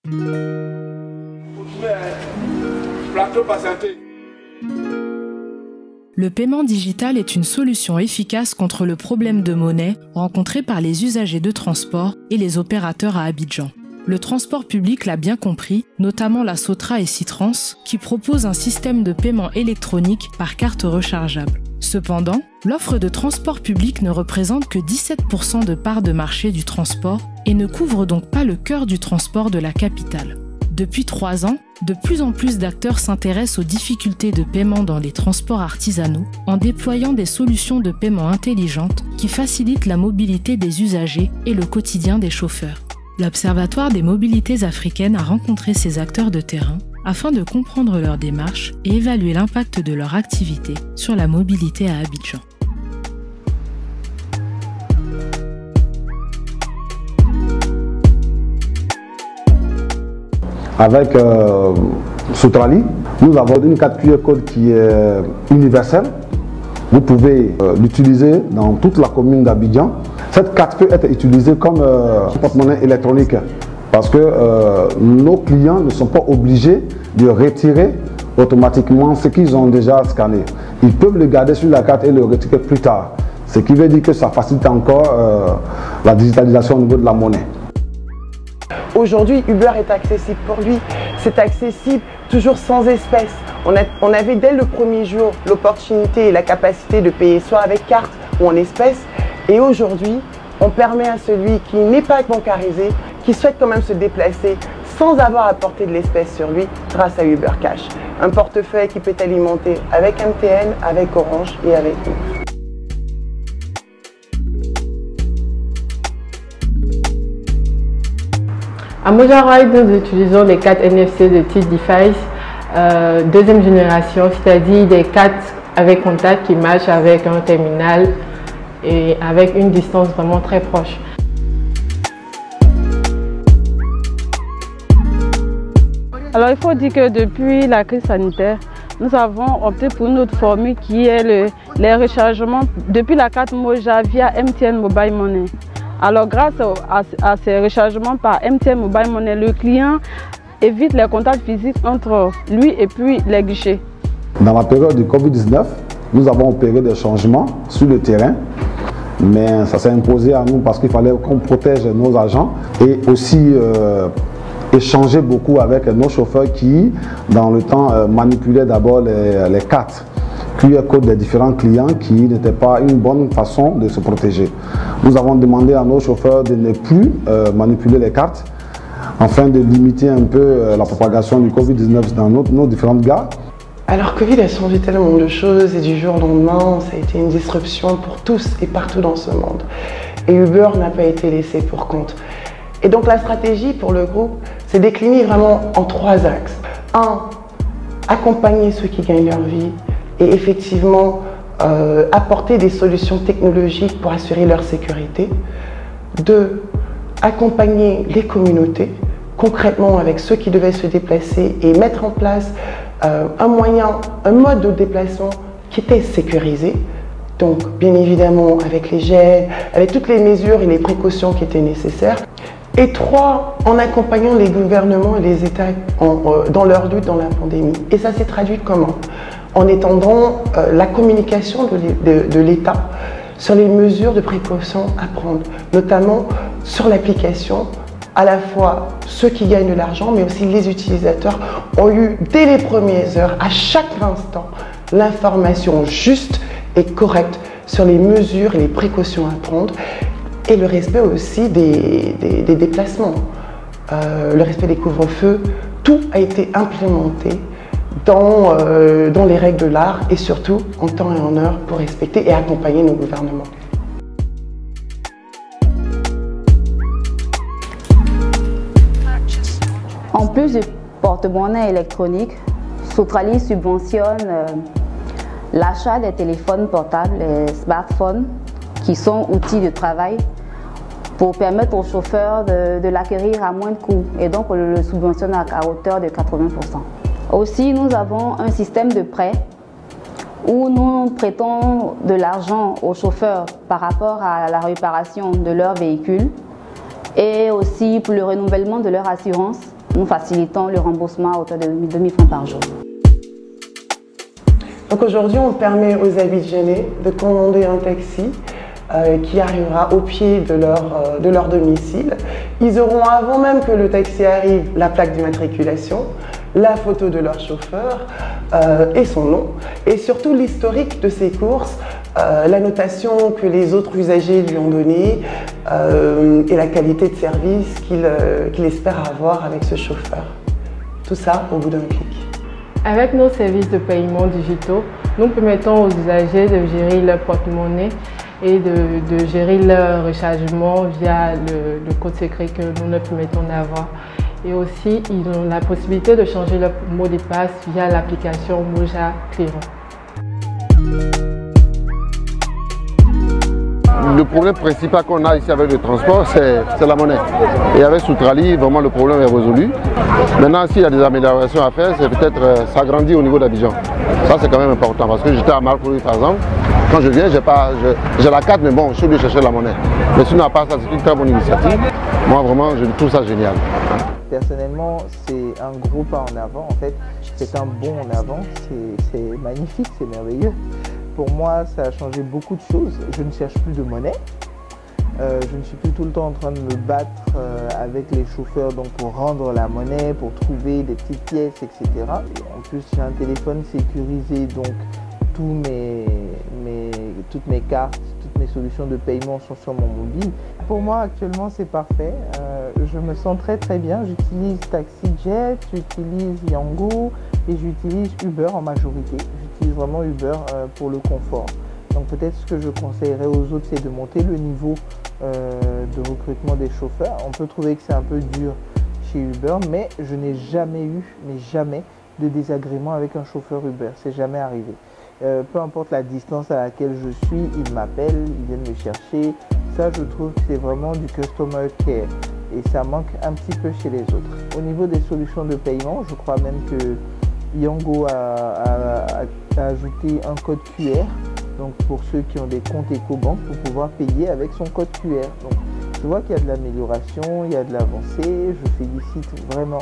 Le paiement digital est une solution efficace contre le problème de monnaie rencontré par les usagers de transport et les opérateurs à Abidjan. Le transport public l'a bien compris, notamment la Sotra et Citrans, qui proposent un système de paiement électronique par carte rechargeable. Cependant, l'offre de transport public ne représente que 17% de part de marché du transport et ne couvre donc pas le cœur du transport de la capitale. Depuis 3 ans, de plus en plus d'acteurs s'intéressent aux difficultés de paiement dans les transports artisanaux en déployant des solutions de paiement intelligentes qui facilitent la mobilité des usagers et le quotidien des chauffeurs. L'Observatoire des mobilités africaines a rencontré ces acteurs de terrain afin de comprendre leur démarche et évaluer l'impact de leur activité sur la mobilité à Abidjan. Avec Sotrali, nous avons une carte QR code qui est universelle. Vous pouvez l'utiliser dans toute la commune d'Abidjan. Cette carte peut être utilisée comme porte-monnaie électronique parce que nos clients ne sont pas obligés de retirer automatiquement ce qu'ils ont déjà scanné. Ils peuvent le garder sur la carte et le retirer plus tard. Ce qui veut dire que ça facilite encore la digitalisation au niveau de la monnaie. Aujourd'hui, Uber est accessible pour lui. C'est accessible toujours sans espèces. On avait dès le premier jour l'opportunité et la capacité de payer soit avec carte ou en espèces. Et aujourd'hui, on permet à celui qui n'est pas bancarisé, qui souhaite quand même se déplacer sans avoir à porter de l'espèce sur lui grâce à Uber Cash. Un portefeuille qui peut alimenter avec MTN, avec Orange et avec nous. À Moja Ride, nous utilisons les cartes NFC de type device deuxième génération, c'est-à-dire des cartes avec contact qui matchent avec un terminal et avec une distance vraiment très proche. Alors il faut dire que depuis la crise sanitaire, nous avons opté pour une autre formule qui est les rechargements depuis la carte Moja via MTN Mobile Money. Alors grâce à ces rechargements par MTN Mobile Money, le client évite les contacts physiques entre lui et puis les guichets. Dans la période du Covid-19, nous avons opéré des changements sur le terrain, mais ça s'est imposé à nous parce qu'il fallait qu'on protège nos agents et aussi échanger beaucoup avec nos chauffeurs qui, dans le temps, manipulaient d'abord les cartes QR code des différents clients qui n'était pas une bonne façon de se protéger. Nous avons demandé à nos chauffeurs de ne plus manipuler les cartes afin de limiter un peu la propagation du Covid-19 dans nos différentes gares. Alors Covid a changé tellement de choses et du jour au lendemain, ça a été une disruption pour tous et partout dans ce monde. Et Uber n'a pas été laissé pour compte. Et donc la stratégie pour le groupe, c'est décliné vraiment en 3 axes. 1. Accompagner ceux qui gagnent leur vie et effectivement apporter des solutions technologiques pour assurer leur sécurité. 2. Accompagner les communautés concrètement avec ceux qui devaient se déplacer et mettre en place un mode de déplacement qui était sécurisé. Donc bien évidemment avec les gels, avec toutes les mesures et les précautions qui étaient nécessaires. Et 3, en accompagnant les gouvernements et les États dans leur lutte dans la pandémie. Et ça s'est traduit comment? En étendant la communication de l'État sur les mesures de précaution à prendre, notamment sur l'application. À la fois ceux qui gagnent de l'argent, mais aussi les utilisateurs ont eu dès les premières heures, à chaque instant, l'information juste et correcte sur les mesures et les précautions à prendre et le respect aussi des déplacements, le respect des couvre-feux. Tout a été implémenté dans les règles de l'art et surtout en temps et en heure pour respecter et accompagner nos gouvernements. En plus du porte-monnaie électronique, Sotrali subventionne l'achat des téléphones portables, les smartphones, qui sont outils de travail, pour permettre aux chauffeurs de l'acquérir à moins de coût. Et donc, on le subventionne à hauteur de 80%. Aussi, nous avons un système de prêt où nous prêtons de l'argent aux chauffeurs par rapport à la réparation de leur véhicule et aussi pour le renouvellement de leur assurance. nous facilitons le remboursement à hauteur de 2 000 francs par jour. Donc aujourd'hui, on permet aux Abidjanais de commander un taxi qui arrivera au pied de leur domicile. Ils auront, avant même que le taxi arrive, la plaque d'immatriculation, la photo de leur chauffeur et son nom, et surtout l'historique de ses courses, la notation que les autres usagers lui ont donnée et la qualité de service qu'il espère avoir avec ce chauffeur. Tout ça au bout d'un clic. Avec nos services de paiement digitaux, nous permettons aux usagers de gérer leur porte-monnaie et de gérer leur rechargement via le code secret que nous leur permettons d'avoir. Et aussi, ils ont la possibilité de changer leur mot de passe via l'application Moja Clearon. Le problème principal qu'on a ici avec le transport, c'est la monnaie. Et avec Soutrali, vraiment le problème est résolu. Maintenant, s'il y a des améliorations à faire, c'est peut-être s'agrandir au niveau d'Abidjan. Ça, c'est quand même important parce que j'étais à Marcouri, par exemple. Quand je viens, j'ai la carte, mais bon, je suis obligé de chercher la monnaie. Mais sinon, à part ça, c'est une très bonne initiative. Moi, vraiment, je trouve ça génial. Personnellement, c'est un gros pas en avant. En fait, c'est un bond en avant. C'est magnifique, c'est merveilleux. Pour moi, ça a changé beaucoup de choses. Je ne cherche plus de monnaie. Je ne suis plus tout le temps en train de me battre avec les chauffeurs donc pour rendre la monnaie, pour trouver des petites pièces, etc. Et en plus, j'ai un téléphone sécurisé, donc toutes mes cartes, toutes mes solutions de paiement sont sur mon mobile. Pour moi, actuellement, c'est parfait. Je me sens très très bien. J'utilise TaxiJet, j'utilise Yango et j'utilise Uber en majorité. J'utilise vraiment Uber pour le confort. Donc peut-être ce que je conseillerais aux autres, c'est de monter le niveau de recrutement des chauffeurs. On peut trouver que c'est un peu dur chez Uber, mais je n'ai jamais eu, de désagrément avec un chauffeur Uber. C'est jamais arrivé. Peu importe la distance à laquelle je suis, ils m'appellent, ils viennent me chercher. Ça, je trouve que c'est vraiment du customer care et ça manque un petit peu chez les autres. Au niveau des solutions de paiement, je crois même que Yango a ajouté un code QR. Donc pour ceux qui ont des comptes EcoBank, pour pouvoir payer avec son code QR. Donc je vois qu'il y a de l'amélioration, il y a de l'avancée. Je félicite vraiment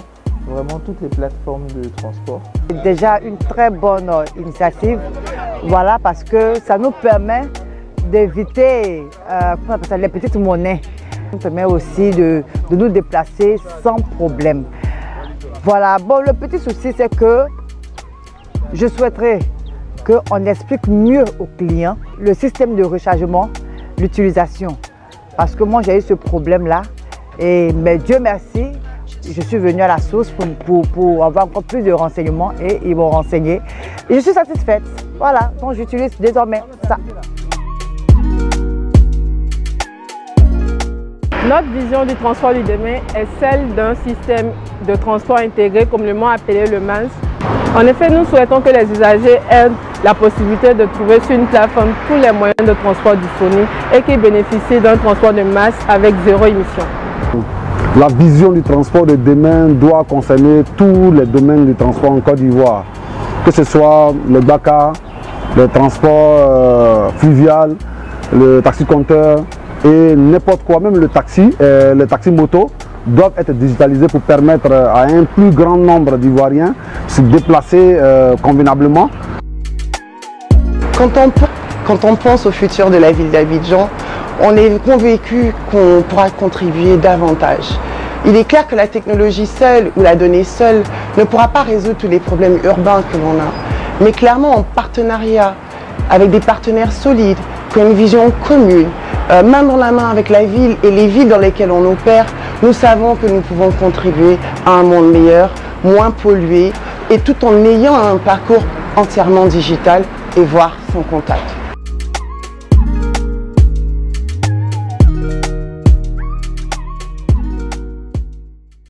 toutes les plateformes de transport. C'est déjà une très bonne initiative, voilà, parce que ça nous permet d'éviter les petites monnaies. Ça nous permet aussi de nous déplacer sans problème. Voilà, bon, le petit souci c'est que je souhaiterais qu'on explique mieux aux clients le système de rechargement, l'utilisation. Parce que moi j'ai eu ce problème-là, mais Dieu merci, je suis venue à la source pour avoir encore plus de renseignements et ils m'ont renseigné. Et je suis satisfaite. Voilà, donc j'utilise désormais ça. Notre vision du transport du demain est celle d'un système de transport intégré, communément appelé le MANS. En effet, nous souhaitons que les usagers aient la possibilité de trouver sur une plateforme tous les moyens de transport disponibles et qu'ils bénéficient d'un transport de masse avec zéro émission. La vision du transport de demain doit concerner tous les domaines du transport en Côte d'Ivoire, que ce soit le BACA, le transport fluvial, le taxi-compteur et n'importe quoi, même le taxi moto doivent être digitalisés pour permettre à un plus grand nombre d'Ivoiriens de se déplacer convenablement. Quand on pense au futur de la ville d'Abidjan, on est convaincu qu'on pourra contribuer davantage. Il est clair que la technologie seule ou la donnée seule ne pourra pas résoudre tous les problèmes urbains que l'on a. Mais clairement, en partenariat avec des partenaires solides, qui ont une vision commune, main dans la main avec la ville et les villes dans lesquelles on opère, nous savons que nous pouvons contribuer à un monde meilleur, moins pollué et tout en ayant un parcours entièrement digital et voire sans contact.